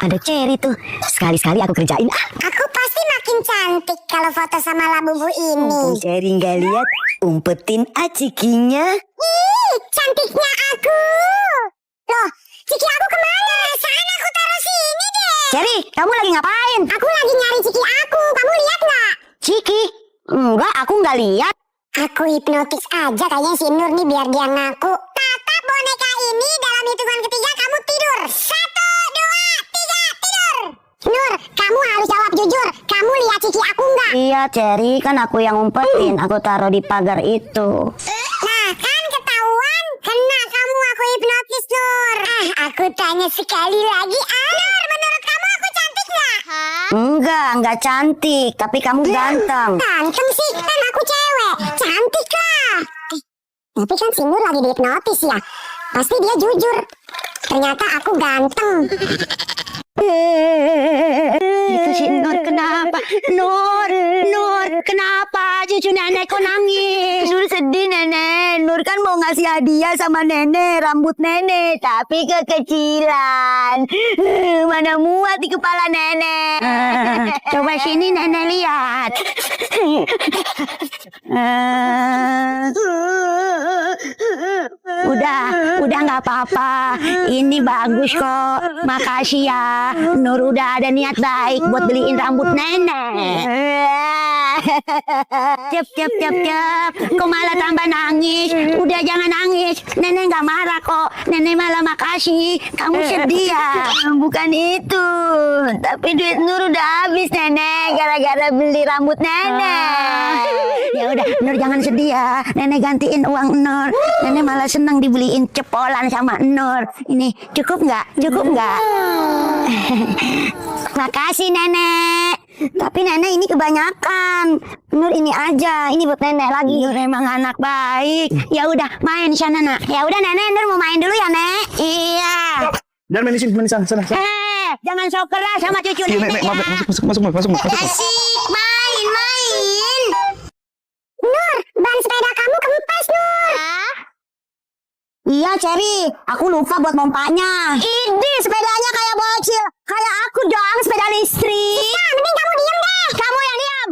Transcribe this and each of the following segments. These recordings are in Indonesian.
Ada Cherry tuh. Sekali-sekali aku kerjain. Aku pasti makin cantik kalau foto sama Labubu ini. Cherry nggak lihat, umpetin cikinya. Ih, cantiknya aku. Loh, ciki aku kemana? Perasaan aku taruh sini deh. Cherry, kamu lagi ngapain? Aku lagi nyari ciki aku. Kamu lihat nggak? Ciki? Enggak, aku nggak lihat. Aku hipnotis aja kayaknya si Nur nih biar dia ngaku. Tatap boneka ini dalam hitungan ketiga kamu tidur. 1, 2, 3, tidur. Nur, kamu harus jawab jujur. Kamu lihat ciki aku nggak? Iya, Cherry, kan aku yang umpetin. Aku taruh di pagar itu. Nah, kan ketahuan. Kena kamu aku hipnotis, Nur. Aku tanya sekali lagi. Nur, menurut kamu aku cantik nggak? Enggak cantik. Tapi kamu ganteng. Ganteng sih, kan aku cewek. Cantik lah. Tapi kan si Nur lagi dihipnotis ya. Pasti dia jujur. Ternyata aku ganteng. Itu si Nur kenapa? Nur, kenapa cucu nenek kok nangis? Nur sedih nenek. Nur kan mau ngasih hadiah sama nenek, rambut nenek, tapi kekecilan. Mana muat di kepala nenek. Coba sini nenek lihat. Udah nggak apa-apa. Ini bagus kok. Makasih ya. Nur udah ada niat baik buat beliin rambut nenek. Cep. Kok malah tambah nangis? Udah jangan nangis. Nenek nggak marah kok. Nenek malah makasih. Kamu sedih ya? Bukan itu. Tapi duit Nur udah habis nenek. Gara-gara beli rambut nenek. Ya udah, Nur jangan sedih ya. Nenek gantiin uang Nur. Nenek malah senang dibeliin cepolan sama Nur. Ini cukup nggak? Makasih nenek. Tapi nenek ini kebanyakan. Nur ini aja. Ini buat nenek lagi. Nur emang anak baik. Ya udah main sana nak. Ya udah nenek, Nur mau main dulu ya nek. Iya. Jangan main di sini, sana. Jangan sok keras sama cucu Iya, nenek. masuk. Asik, main. Nur, ban sepeda kamu kempes, Nur. Iya Cherry, aku lupa buat mompanya. Ini sepedanya kayak bocil. Kayak aku dong, sepeda listrik. Nah, mending kamu diem deh. Kamu yang diam.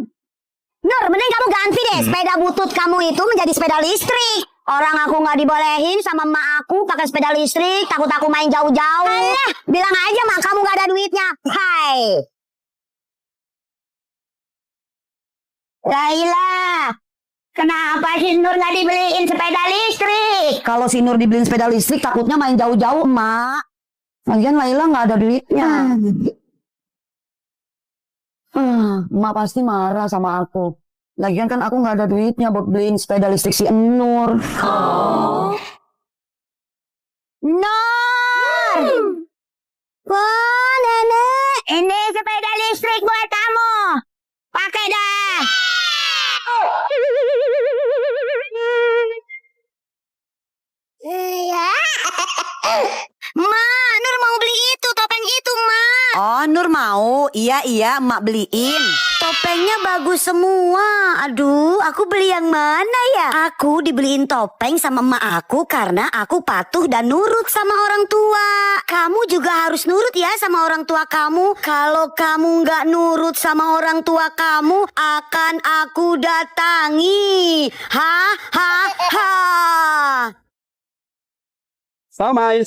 Nur, mending kamu ganti deh sepeda butut kamu itu menjadi sepeda listrik. Orang aku nggak dibolehin sama emak aku pakai sepeda listrik. Takut aku main jauh-jauh. Alah, bilang aja mak kamu nggak ada duitnya. Hai. Laila, kenapa si Nur nggak dibeliin sepeda listrik? Kalau si Nur dibeliin sepeda listrik takutnya main jauh-jauh, emak. Lagian Laila nggak ada duitnya. Emak pasti marah sama aku. Lagian kan aku nggak ada duitnya buat beliin sepeda listrik si Nur. Nur! Wah, nenek, ini sepeda listrik buat kamu. Pakai dah. Ma, Nur mau beli itu, topeng itu, Ma. Oh, Nur mau? Iya, Emak beliin. Topengnya bagus semua. Aduh, aku beli yang mana ya? Aku dibeliin topeng sama emak aku karena aku patuh dan nurut sama orang tua. Kamu juga harus nurut ya sama orang tua kamu. Kalau kamu nggak nurut sama orang tua kamu, akan aku datangi. Ha. Somai.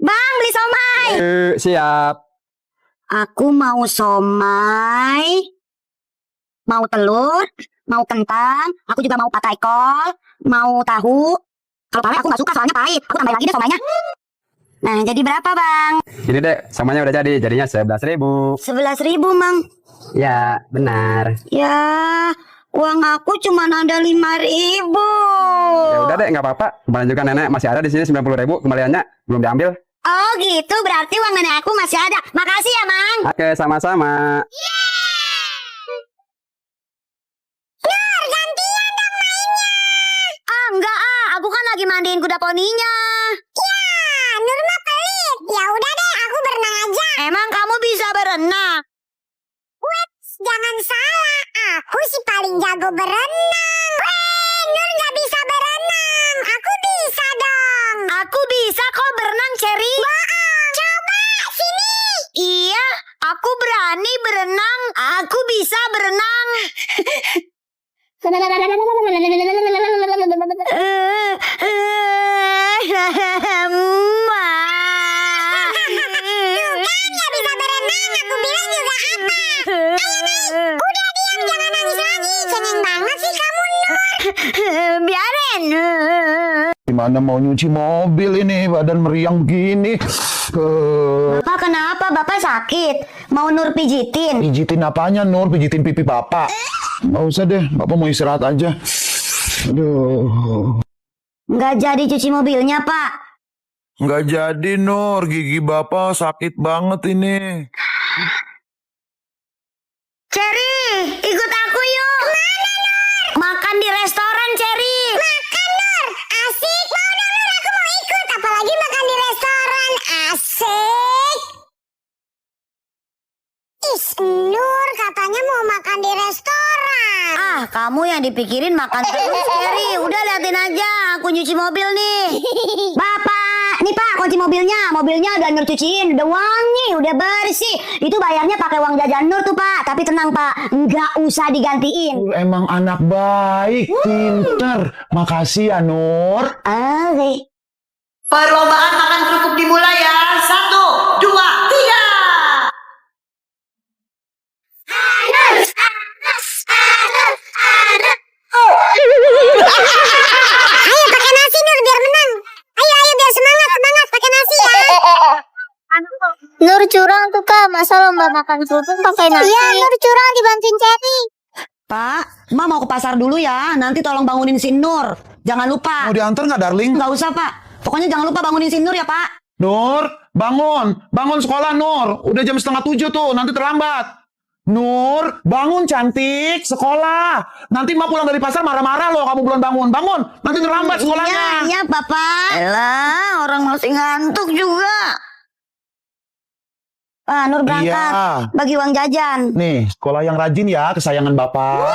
Bang, beli somai. Siap. Aku mau somai, mau telur, mau kentang, aku juga mau patai kol, mau tahu. Kalau tahu aku nggak suka soalnya pahit. Aku tambahin lagi deh somainya. Nah, jadi berapa bang? Ini dek, samanya udah jadi. Jadinya 11.000. 11.000 Mang. Ya, benar. Ya, uang aku cuma ada 5.000. Ya udah dek, nggak apa-apa. Kemarin juga nenek masih ada di sini 90.000. Kembaliannya belum diambil. Oh gitu, berarti uang nenek aku masih ada. Makasih ya Mang. Oke, sama-sama. Nur, gantian dong mainnya. Enggak aku kan lagi mandiin kuda poninya. Ya, Nur mah pelit. Ya udah deh, aku berenang aja. Emang kamu bisa berenang? Jangan salah, aku sih paling jago berenang. Nur nggak bisa berenang, aku bisa dong. Aku bisa kok berenang, Cherry. Coba sini. Iya, aku berani berenang. Aku bisa berenang. Nggak bisa berenang, aku bilang juga apa. Udah diam, jangan nangis lagi. Cengeng banget sih kamu. Biarin. Gimana mau nyuci mobil ini, badan meriang begini. Bapak kenapa? Bapak sakit? Mau Nur pijitin? Pijitin apanya, Nur? Pijitin pipi Bapak. Nggak usah deh, Bapak mau istirahat aja. Aduh. Nggak jadi cuci mobilnya, Pak. Nggak jadi, Nur. Gigi Bapak sakit banget ini. Cherry, ikut aku yuk. Kemana, Nur? Makan di restoran, Cherry. Makan, Nur. Asik. Mau dong, Nur. Aku mau ikut. Apalagi makan di restoran. Asik. Is, Nur katanya mau makan di restoran. Ah, kamu yang dipikirin makan terus, Cherry. Udah liatin aja, aku nyuci mobil nih. Bapak, nih Pak, kunci mobilnya. Mobilnya udah Nur cuciin, udah wangi, udah bersih. Itu bayarnya pakai uang jajan Nur tuh, Pak. Tapi tenang, Pak, nggak usah digantiin. Emang anak baik, pinter. Makasih ya, Nur. Oke. Perlombaan makan kerupuk dimulai ya. 1, 2, 3. Ayo pakai nasi, Nur, biar menang. Ayo biar semangat pakai nasi ya. Nur curang tuh Kak, masa lomba makan kerupuk pakai nasi? Iya, Nur curang dibantuin Cherry. Pak, Ma mau ke pasar dulu ya. Nanti tolong bangunin si Nur. Jangan lupa. Mau diantar nggak, darling? Nggak usah, Pak. Pokoknya jangan lupa bangunin si Nur ya, Pak. Nur, bangun. Bangun sekolah, Nur. Udah jam 6:30 tuh, nanti terlambat. Nur, bangun cantik, sekolah. Nanti Ma pulang dari pasar marah-marah loh kamu belum bangun. Bangun, nanti terlambat sekolahnya. Iya, Papa. Elah, orang masih ngantuk juga. Ah, Nur berangkat. Iya. Bagi uang jajan. Nih, sekolah yang rajin ya, kesayangan Bapak.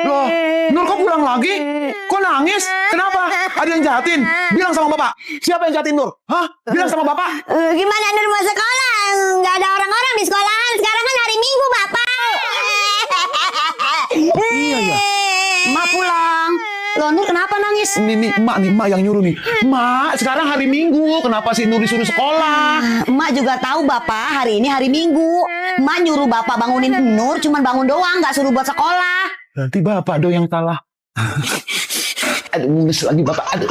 Loh, Nur kok pulang lagi? Kok nangis? Kenapa? Ada yang jahatin? Bilang sama Bapak. Siapa yang jahatin Nur? Hah? Bilang sama Bapak. Gimana Nur mau sekolah? Nggak ada orang-orang di sekolahan. Sekarang kan hari Minggu, Bapak. Iya, ya. Ma pulang. Loh, Nur kenapa nangis? Nih, Mak yang nyuruh nih. Mak, sekarang hari Minggu. Kenapa sih Nur disuruh sekolah? Emak juga tahu Bapak, hari ini hari Minggu. Emak nyuruh Bapak bangunin Nur, cuman bangun doang, nggak suruh buat sekolah. Berarti Bapak dong yang salah. Aduh, mules lagi Bapak. Aduh.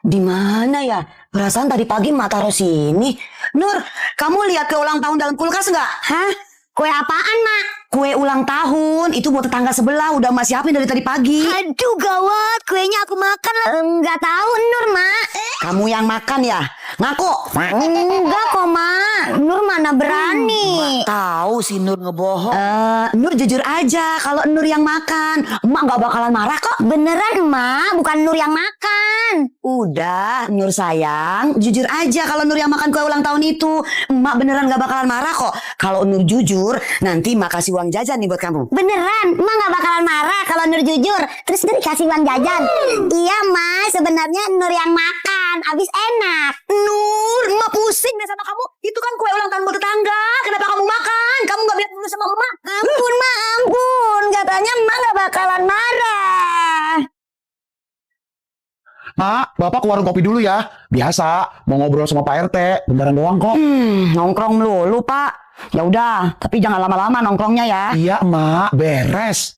Di mana ya? Perasaan tadi pagi Emak taruh sini. Nur, kamu lihat kue ulang tahun dalam kulkas nggak? Hah? Kue apaan, Mak? Kue ulang tahun. Itu buat tetangga sebelah. Udah Mak siapin dari tadi pagi. Aduh, gawat. Kuenya aku makan. Enggak tahu, Nur, Mak. Kamu yang makan ya? Ngaku. Enggak kok, Mak. Nur mana berani. Tahu si Nur ngebohong. Nur jujur aja. Kalau Nur yang makan, Emak nggak bakalan marah kok. Beneran, Emak. Bukan Nur yang makan. Udah, Nur sayang. Jujur aja kalau Nur yang makan kue ulang tahun itu. Emak beneran nggak bakalan marah kok. Kalau Nur jujur, nanti Emak kasih uang jajan nih buat kamu. Beneran, Emak gak bakalan marah kalau Nur jujur. Terus Nur kasih uang jajan. Iya, Mas, sebenarnya Nur yang makan. Abis enak. Nur, Emak pusing deh sama kamu. Itu kan kue ulang tahun buat tetangga. Kenapa kamu makan? Kamu gak bilang dulu sama Emak. Ampun, Mak, ampun. Katanya Emak gak bakalan marah. Mak, Bapak ke warung kopi dulu ya. Biasa, mau ngobrol sama Pak RT. Bentaran doang kok. Nongkrong melulu, Pak. Ya udah, tapi jangan lama-lama nongkrongnya ya. Iya, Mak. Beres.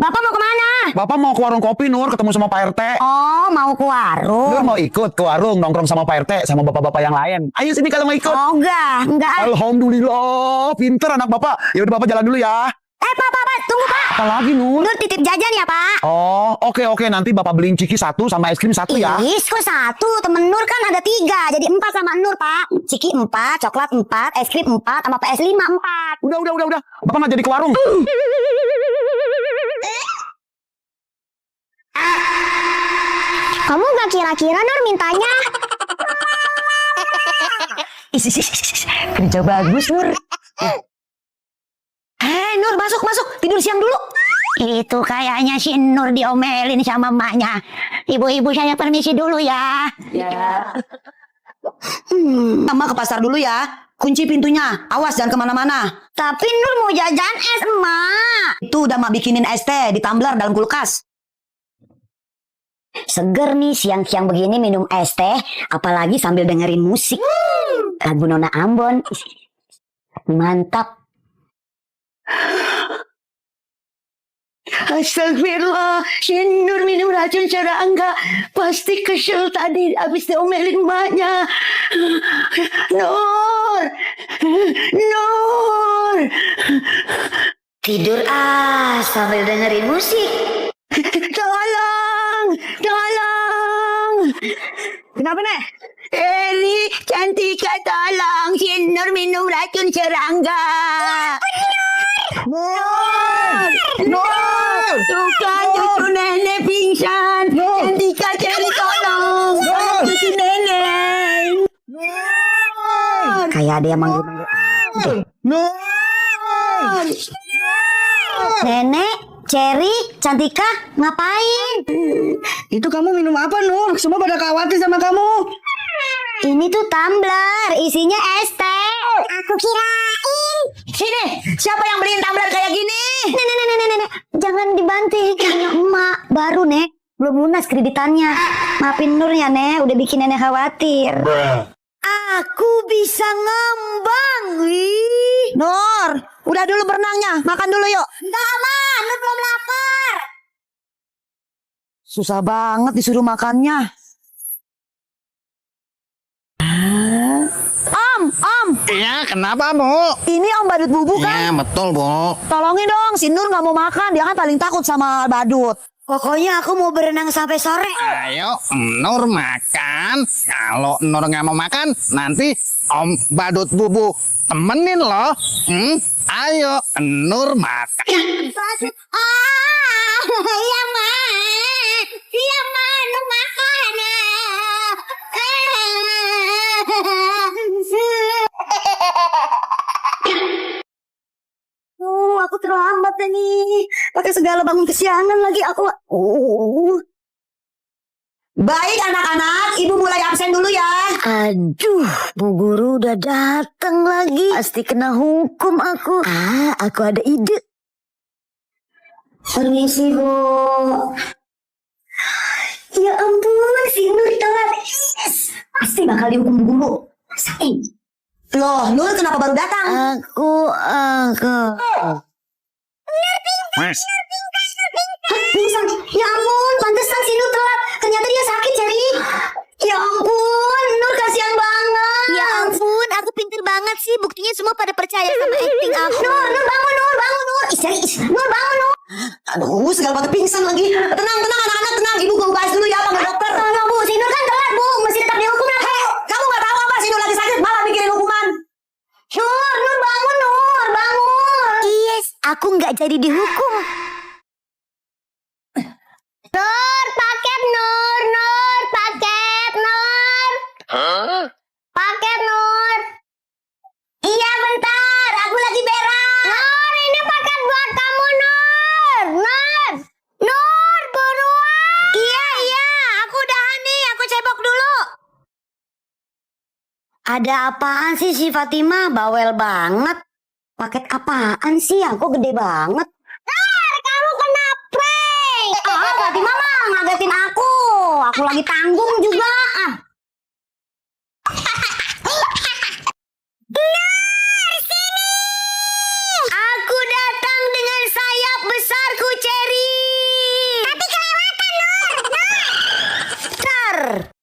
Bapak mau kemana? Bapak mau ke warung kopi, Nur. Ketemu sama Pak RT. Oh, mau ke warung. Nur mau ikut ke warung, nongkrong sama Pak RT. Sama bapak-bapak yang lain. Ayo sini kalau mau ikut. Oh, enggak. Alhamdulillah. Pinter anak Bapak. Ya udah Bapak jalan dulu ya. Pak, tunggu, Pak. Apa lagi, Nur? Nur titip jajan ya, Pak. Oh, oke. Nanti Bapak beliin ciki 1 sama es krim 1 ya. Ih, kok 1? Temen Nur kan ada 3. Jadi 4 sama Nur, Pak. Ciki 4, coklat 4, es krim 4, sama PS5 4. Udah. Bapak nggak jadi ke warung. Kamu gak kira-kira, Nur, mintanya? Kerja bagus, Nur. Nur, masuk. Tidur siang dulu. Itu kayaknya si Nur diomelin sama emaknya. Ibu-ibu saya permisi dulu ya. Ya. Mama ke pasar dulu ya. Kunci pintunya. Awas jangan kemana-mana. Tapi Nur mau jajan es, Emak. Itu udah Mak bikinin es teh di tumbler dalam kulkas. Seger nih siang-siang begini minum es teh. Apalagi sambil dengerin musik. Lagu Nona Ambon. Mantap. Astagfirullah, si Nur minum racun serangga. Pasti kesel tadi habis diomelin emaknya. Nur. Tidur sambil dengerin musik. Tolong. Kenapa, Nek? Eli, Cantika, tolong. Si Nur minum racun serangga. Nur. Tuh kan cucu nenek pingsan. Cantika, cari tolong. Cucu nenek. Kayak ada yang manggil-manggil. Nenek, Cherry, Cantika, ngapain? Itu kamu minum apa, Nur? Semua pada khawatir sama kamu. Ini tuh tumbler, isinya es teh. Aku kirain. Sini, siapa yang beliin tumbler kayak gini? Nenek, jangan dibanting. Emak, baru, Nek. Belum lunas kreditannya. Maafin Nur ya, Nek. Udah bikin nenek khawatir. Aku bisa ngambang, wih. Nur, udah dulu berenangnya. Makan dulu yuk. Enggak, Ma. Nur belum lapar. Susah banget disuruh makannya. Om. Iya, kenapa, Bu? Ini Om Badut Bubu kan? Iya, betul, Bu. Tolongin dong, si Nur nggak mau makan. Dia kan paling takut sama badut. Pokoknya aku mau berenang sampai sore. Ayo, Nur makan. Kalau Nur nggak mau makan, nanti Om Badut Bubu temenin loh. Ayo, Nur makan. Iya, Ma. Iya, Ma. Nur makan. Aku terlambat nih. Pakai segala bangun kesiangan lagi aku. Baik anak-anak, Ibu mulai absen dulu ya. Aduh, Bu Guru udah datang lagi. Pasti kena hukum aku. Aku ada ide. Permisi, Bu. Ya ampun, si Nur telat. Yes. Pasti bakal dihukum Bu Guru. Rasain. Loh, Nur kenapa baru datang? Aku. Pingsan. Ya ampun, pantesan si Nur telat. Ternyata dia sakit, Cherry. Ya ampun, Nur kasihan banget. Ya ampun, aku pinter banget sih. Buktinya semua pada percaya sama acting aku. Nur bangun, Nur. Cherry, Nur bangun, Nur. Aduh, segala pada pingsan lagi. Tenang, anak-anak, tenang. Ibu gue bahas dulu ya, panggil dokter. Tolong, Bu. Si Nur kan telat, Bu. Mesti tetap dihukum nanti. Kamu gak tahu apa si Nur lagi sakit, malah mikirin hukuman. Nur bangun, Nur. Bangun. Yes, aku nggak jadi dihukum. Nur, paket Nur, paket Nur. Paket Nur. Iya, bentar. Aku lagi berak. Nur, ini paket buat kamu Nur. Nur, buruan. Iya. Aku udahan nih. Aku cebok dulu. Ada apaan sih si Fatima? Bawel banget. Paket apaan sih? Aku gede banget. Nur, kamu kena prank. Fatima mah ngagetin aku. Aku lagi tanggung juga.